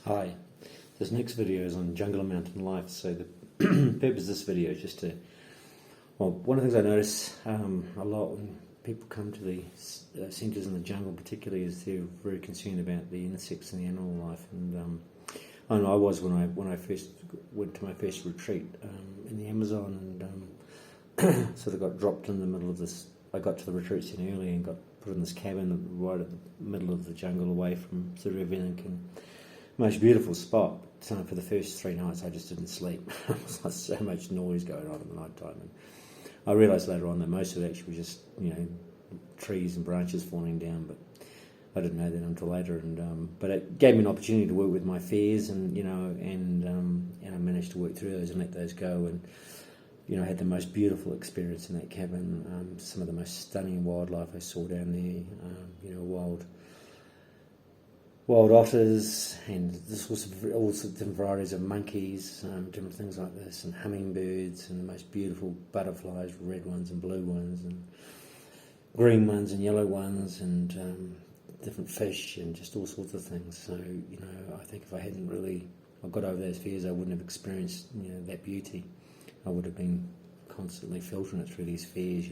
Hi, this next video is on jungle and mountain life. So the purpose of this video is just to, one of the things I notice a lot when people come to the centres in the jungle particularly is they're very concerned about the insects and the animal life. And I know I was when I first went to my first retreat in the Amazon, and sort of got dropped in the middle of this. I got to the retreat centre early and got put in this cabin right at the middle of the jungle, away from sort of everything, and most beautiful spot. So for the first 3 nights I just didn't sleep. There was like so much noise going on in the night time, and I realised later on that most of it actually was just trees and branches falling down, but I didn't know that until later. And but it gave me an opportunity to work with my fears, and I managed to work through those and let those go, and I had the most beautiful experience in that cabin. Some of the most stunning wildlife I saw down there. Wild otters, and there's all sorts of different varieties of monkeys, different things like this, and hummingbirds, and the most beautiful butterflies, red ones and blue ones, and green ones and yellow ones, and different fish, and just all sorts of things. So, I think if I got over those fears, I wouldn't have experienced, that beauty. I would have been constantly filtering it through these fears,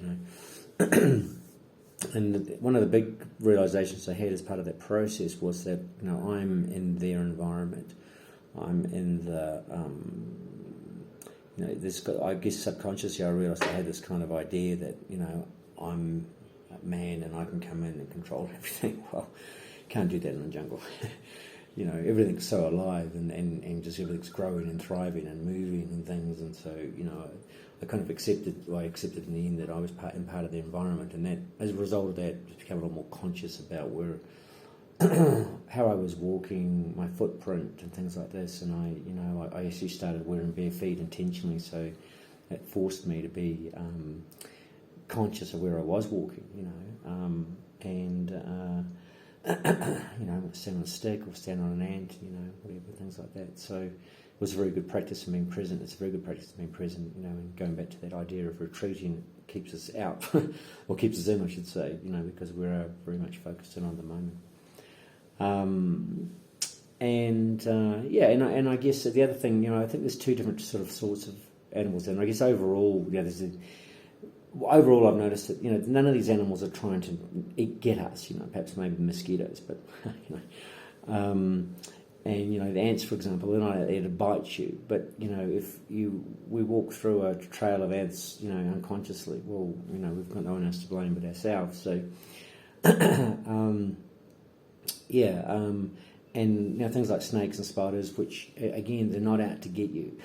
And one of the big realizations I had as part of that process was that, I'm in their environment. I'm in the, I guess subconsciously I realized I had this kind of idea that, I'm a man and I can come in and control everything. Well, can't do that in the jungle. Everything's so alive, and just everything's growing and thriving and moving and things. And so, I kind of accepted in the end that I was part of the environment, and that as a result of that, just became a lot more conscious about where, how I was walking, my footprint and things like this. And I actually started wearing bare feet intentionally, so it forced me to be conscious of where I was walking, stand on a stick or stand on an ant, whatever, things like that. So it was a very good practice of being present. It's a very good practice of being present, and going back to that idea of retreating keeps us out, or keeps us in, I should say, because we're very much focused in on the moment. And I guess the other thing, I think there's two different sorts of animals, and I guess overall, Overall, I've noticed that none of these animals are trying to get us. Perhaps maybe mosquitoes, but and the ants, for example, they're not out there to bite you. But if we walk through a trail of ants, unconsciously, well, we've got no one else to blame but ourselves. So, and things like snakes and spiders, which again, they're not out to get you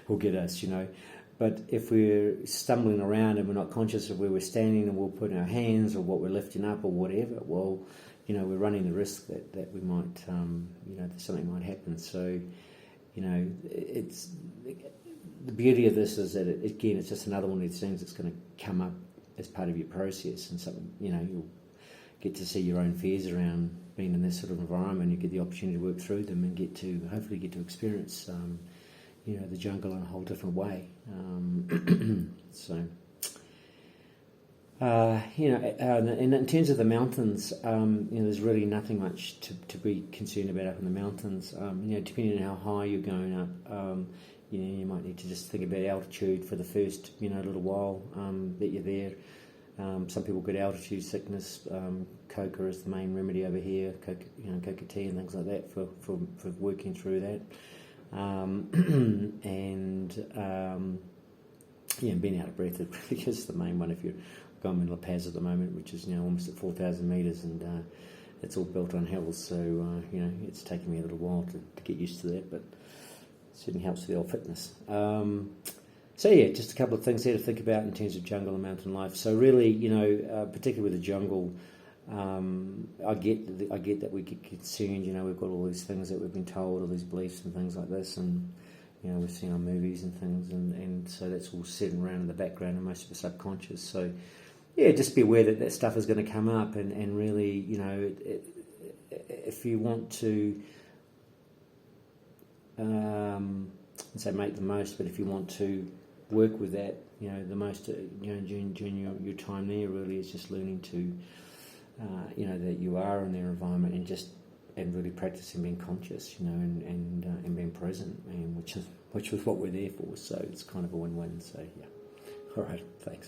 or get us, But if we're stumbling around and we're not conscious of where we're standing, and we'll put our hands or what we're lifting up or whatever, well, we're running the risk that we might, that something might happen. So, it's the beauty of this is that it's just another one of these things that's going to come up as part of your process, and something you'll get to see your own fears around being in this sort of environment. You get the opportunity to work through them and hopefully get to experience. The jungle in a whole different way. And in terms of the mountains, there's really nothing much to be concerned about up in the mountains. Depending on how high you're going up, you might need to just think about altitude for the first, little while that you're there. Some people get altitude sickness. Coca is the main remedy over here. Coca tea and things like that for working through that. Being out of breath really is the main one. If you're going in La Paz at the moment, which is almost at 4,000 metres, and it's all built on hills, so it's taken me a little while to get used to that, but it certainly helps with the old fitness. Just a couple of things there to think about in terms of jungle and mountain life. So really, particularly with the jungle, I get that we get concerned. We've got all these things that we've been told, all these beliefs and things like this, and we've seen on movies and things, and so that's all sitting around in the background and most of the subconscious. So just be aware that stuff is going to come up, and really, if you want to say make the most, but if you want to work with that, the most during your time there really is just learning to that you are in their environment, and just and really practicing being conscious, and being present, and which was what we're there for. So it's kind of a win-win. So yeah, all right, thanks.